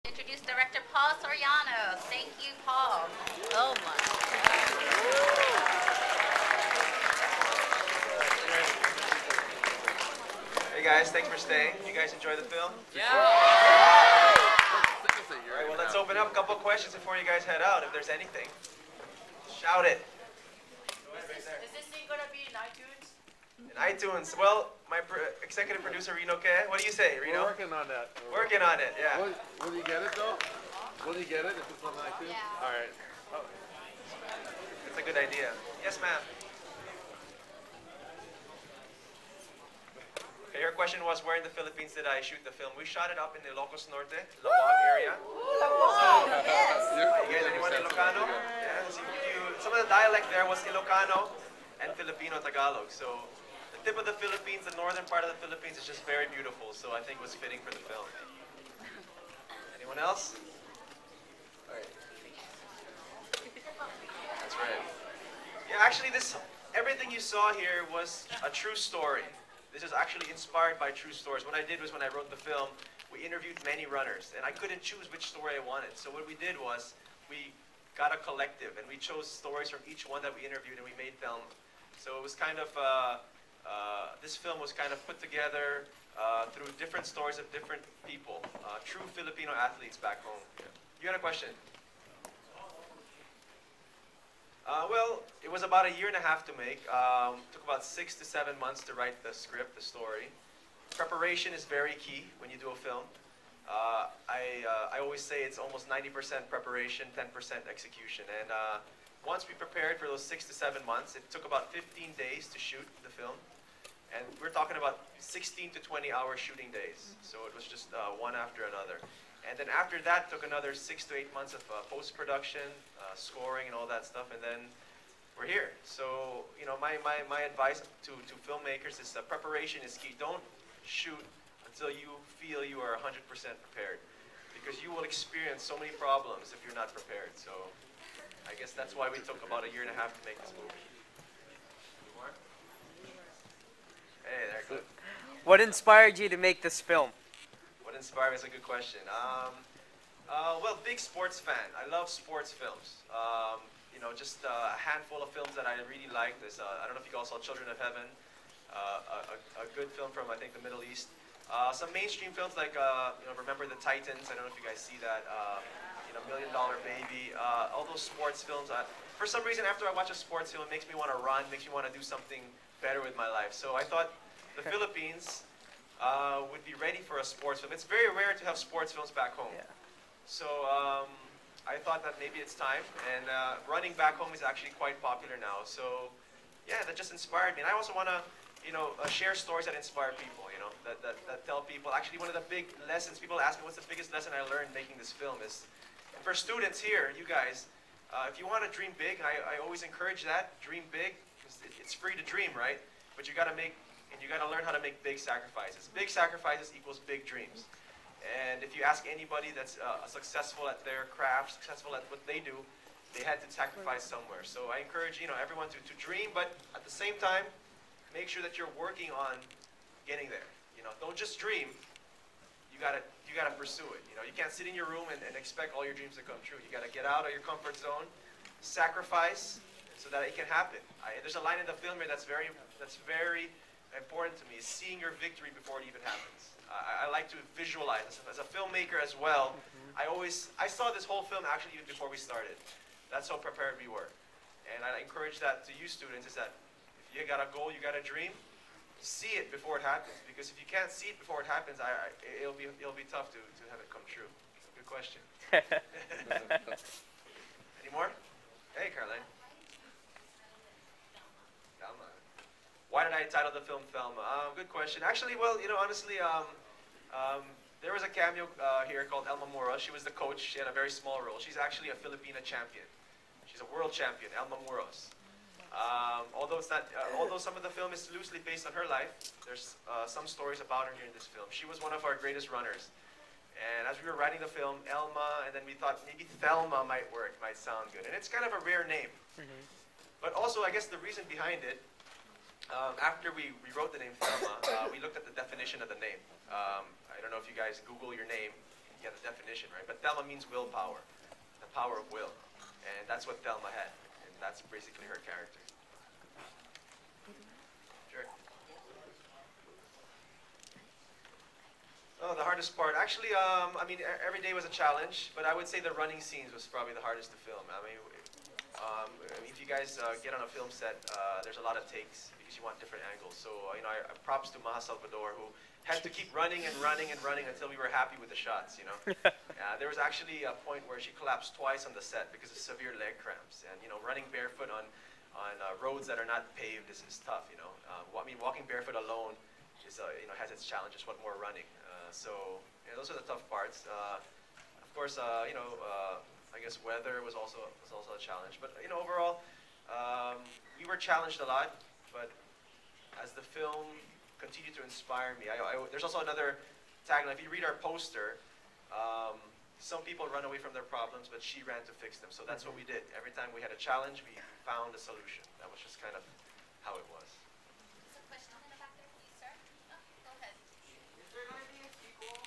Introduce director Paul Soriano. Thank you, Paul. Oh my. Hey guys, thanks for staying. You guys enjoy the film? Yeah. Alright, well let's open up a couple questions before you guys head out, if there's anything. Shout it. Is this thing gonna be in iTunes? In iTunes, well, my executive producer Reno K. What do you say, Reno? We're working on that. Working on it, yeah. Will you get it though? Will you get it if it's on iTunes? Yeah. All right. Oh. It's a good idea. Yes, ma'am. Okay, your question was, where in the Philippines did I shoot the film? We shot it up in the Ilocos Norte, Lawag area. Yes. You guys, anyone Ilocano? Yeah. So some of the dialect there was Ilocano and Filipino Tagalog. So the tip of the Philippines, the northern part of the Philippines, is just very beautiful. So I think it was fitting for the film. Anyone else? That's right. Yeah, actually, everything you saw here was a true story. This is actually inspired by true stories. What I did was, when I wrote the film, we interviewed many runners, and I couldn't choose which story I wanted. So what we did was, we got a collective, and we chose stories from each one that we interviewed, and we made THELMA. So it was kind of, this film was kind of put together through different stories of different people, true Filipino athletes back home. You had a question? Well, it was about 1.5 years to make. Took about 6 to 7 months to write the script, the story. Preparation is very key when you do a film. I always say it's almost 90% preparation, 10% execution. And once we prepared for those 6 to 7 months, it took about 15 days to shoot the film. And we're talking about 16 to 20-hour shooting days. So it was just one after another. And then after that, took another 6 to 8 months of post-production, scoring, and all that stuff. And then we're here. So, you know, my advice to filmmakers is preparation is key. Don't shoot until you feel you are 100% prepared, because you will experience so many problems if you're not prepared. So I guess that's why we took about 1.5 years to make this movie. More? Hey, there you go. What inspired you to make this film? What inspired me is a good question. Well, big sports fan. I love sports films. You know, just a handful of films that I really liked. There's, I don't know if you all saw Children of Heaven, a good film from, I think, the Middle East. Some mainstream films like, you know, Remember the Titans. I don't know if you guys see that. You know, $1 Million Baby. All those sports films. For some reason, after I watch a sports film, it makes me want to run, makes me want to do something better with my life. So I thought the Philippines would be ready for a sports film. It's very rare to have sports films back home. Yeah. So I thought that maybe it's time. And running back home is actually quite popular now. So yeah, that just inspired me. And I also want to, you know, share stories that inspire people, you know, that tell people. Actually, one of the big lessons, people ask me, what's the biggest lesson I learned making this film is, for students here, you guys, if you want to dream big, I always encourage that, dream big, because it's free to dream, right? But you got to make, and you got to learn how to make big sacrifices. Big sacrifices equals big dreams. And if you ask anybody that's successful at their craft, successful at what they do, they had to sacrifice somewhere. So I encourage, you know, everyone to dream, but at the same time, make sure that you're working on getting there. You know, don't just dream. You gotta pursue it. You know, you can't sit in your room and expect all your dreams to come true. You gotta get out of your comfort zone, sacrifice, so that it can happen. There's a line in the film here that's very important to me, is seeing your victory before it even happens. I like to visualize as a filmmaker as well. I saw this whole film actually even before we started. That's how prepared we were. And I encourage that to you students, is that if you got a goal, you got a dream, see it before it happens. Because if you can't see it before it happens, it'll be tough to have it come true. Good question. Any more? Hey, Caroline. THELMA. Why did I title the film THELMA? Good question. Actually, well, you know, honestly, there was a cameo here called Elma Muros. She was the coach. She had a very small role. She's actually a Filipina champion. She's a world champion, Elma Muros. Although some of the film is loosely based on her life, there's some stories about her here in this film. She was one of our greatest runners. And as we were writing the film, Elma, and then we thought maybe THELMA might work, might sound good. And it's kind of a rare name. But also, I guess the reason behind it, after we wrote the name THELMA, we looked at the definition of the name. I don't know if you guys Google your name. get the definition, right? But Thelma means willpower, the power of will. And that's what Thelma had. And that's basically her character. Sure. Oh, the hardest part. Actually, I mean, every day was a challenge, but I would say the running scenes was probably the hardest to film. I mean, if you guys get on a film set, there's a lot of takes because you want different angles. So, you know, I props to Maja Salvador, who had to keep running and running and running until we were happy with the shots, you know. There was actually a point where she collapsed twice on the set because of severe leg cramps. And, you know, running barefoot on roads that are not paved is tough, you know. I mean, walking barefoot alone is, you know, has its challenges. What more running? So, you know, those are the tough parts. Of course, you know, I guess weather was also a challenge. But, you know, overall, we were challenged a lot. But as the film continued to inspire me, there's also another tagline. If you read our poster, some people run away from their problems, but she ran to fix them. So that's what we did. Every time we had a challenge, we found a solution. That was just kind of how it was. There's a question in the back there, please, sir. Oh, go ahead. Is there going to be a sequel?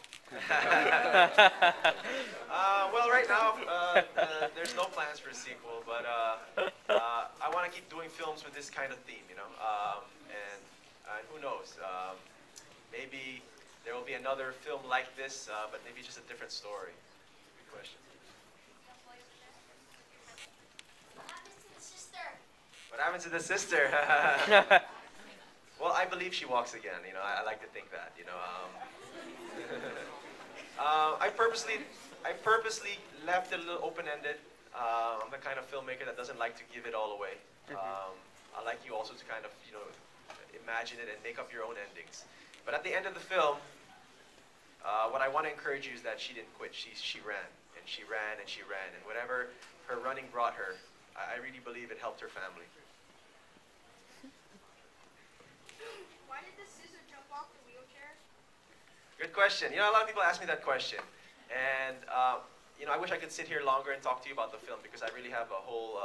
Well, right now, there's no plans for a sequel, but I want to keep doing films with this kind of theme, you know. And who knows? Maybe there will be another film like this, but maybe just a different story. Good question. What happens to the sister? What happened to the sister? Well, I believe she walks again. You know, I like to think that. You know, I purposely left it a little open-ended. I'm the kind of filmmaker that doesn't like to give it all away. I like you also to kind of, you know, imagine it and make up your own endings. But at the end of the film, what I want to encourage you is that she didn't quit. She ran, and she ran, and she ran. And whatever her running brought her, I really believe it helped her family. Why did the scissor jump off the wheelchair? Good question. You know, a lot of people ask me that question. And, you know, I wish I could sit here longer and talk to you about the film because I really have a whole,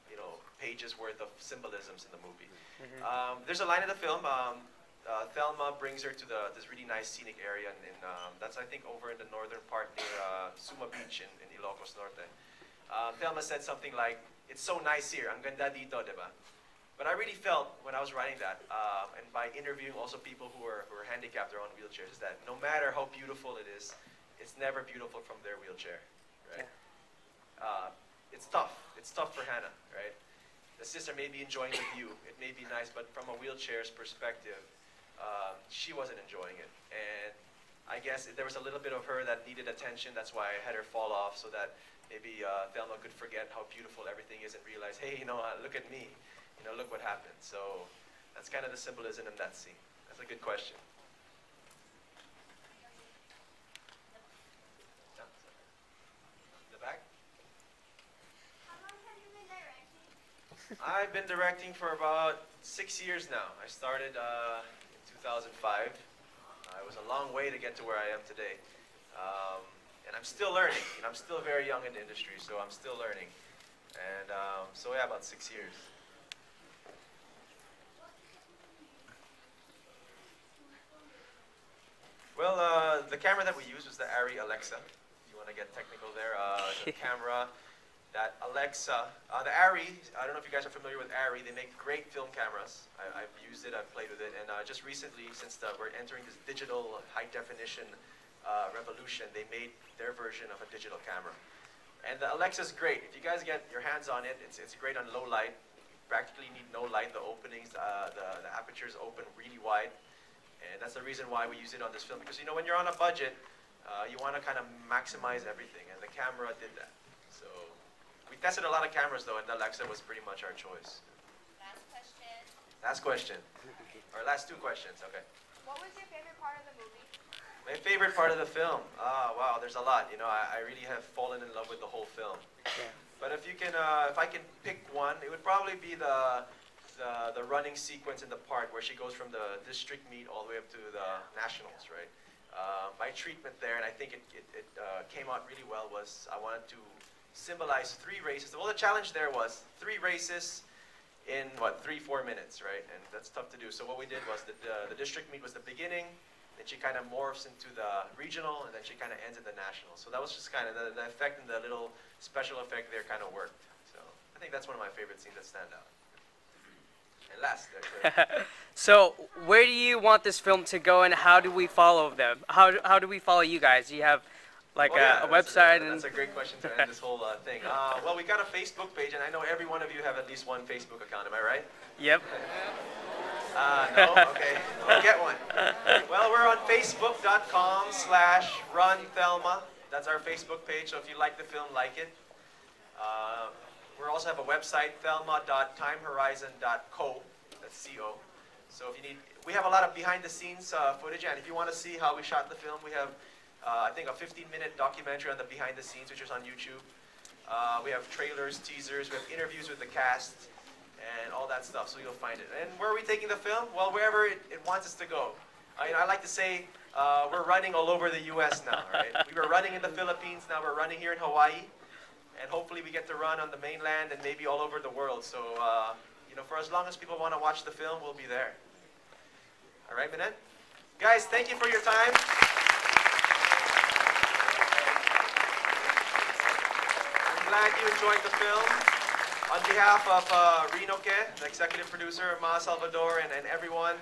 you know, pages worth of symbolisms in the movie. There's a line in the film. Thelma brings her to this really nice scenic area, and that's, I think, over in the northern part near Suma Beach in Ilocos Norte. Thelma said something like, "It's so nice here, ang ganda dito, diba?" But I really felt when I was writing that, and by interviewing also people who are handicapped or on wheelchairs, is that no matter how beautiful it is, it's never beautiful from their wheelchair, right? It's tough. It's tough for Hannah, right? The sister may be enjoying the view. It may be nice, but from a wheelchair's perspective, she wasn't enjoying it. And I guess there was a little bit of her that needed attention. That's why I had her fall off so that maybe Thelma could forget how beautiful everything is and realize, hey, you know, look at me. You know, look what happened. So that's kind of the symbolism in that scene. That's a good question. The back? How long have you been directing? I've been directing for about 6 years now. I started in 2005. It was a long way to get to where I am today. And I'm still learning. You know, I'm still very young in the industry, so I'm still learning. And so yeah, about 6 years. Well, the camera that we used was the Arri Alexa. If you want to get technical there, the camera, that Alexa, the Arri. I don't know if you guys are familiar with Arri. They make great film cameras. I've used it. I've played with it, and just recently, since we're entering this digital high definition revolution, they made their version of a digital camera. And the Alexa's great. If you guys get your hands on it, it's great on low light. You practically need no light. The openings, the apertures open really wide. And that's the reason why we use it on this film. Because, you know, when you're on a budget, you want to kind of maximize everything. And the camera did that. So we tested a lot of cameras, though, and the Alexa was pretty much our choice. Last question. Last question. Or last two questions, okay. What was your favorite part of the movie? My favorite part of the film? Wow, there's a lot. You know, I really have fallen in love with the whole film. But if you can, if I can pick one, it would probably be the running sequence in the park where she goes from the district meet all the way up to the nationals, right? My treatment there, and I think it came out really well, was I wanted to symbolize 3 races. Well, the challenge there was 3 races in, what, 3-4 minutes, right? And that's tough to do. So what we did was the district meet was the beginning, then she kind of morphs into the regional, and then she kind of ends at the national. So that was just kind of the effect and the little special effect there kind of worked. So I think that's one of my favorite scenes that stand out. And last, So where do you want this film to go, and how do we follow them? How do we follow you guys? Do you have like a website? That's a great question to end this whole thing. Well, we got a Facebook page, and I know every one of you have at least one Facebook account. Am I right? Yep. No? Okay. I'll get one. Well, we're on Facebook.com/RunThelma. That's our Facebook page, so if you like the film, like it. We also have a website, thelma.timehorizon.co. That's C-O. So if you need, we have a lot of behind-the-scenes footage, and if you want to see how we shot the film, we have, I think, a 15-minute documentary on the behind-the-scenes, which is on YouTube. We have trailers, teasers, we have interviews with the cast, and all that stuff, so you'll find it. And where are we taking the film? Well, wherever it wants us to go. I like to say we're running all over the U.S. now, right? We were running in the Philippines, now we're running here in Hawaii, and hopefully we get to run on the mainland and maybe all over the world. So, for as long as people want to watch the film, we'll be there. All right, Pineda? Guys, thank you for your time. I'm glad you enjoyed the film. On behalf of Rinoke, the executive producer, Maja Salvador, and everyone,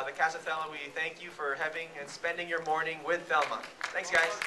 the cast of Thelma, we thank you for having and spending your morning with Thelma. Thanks, guys.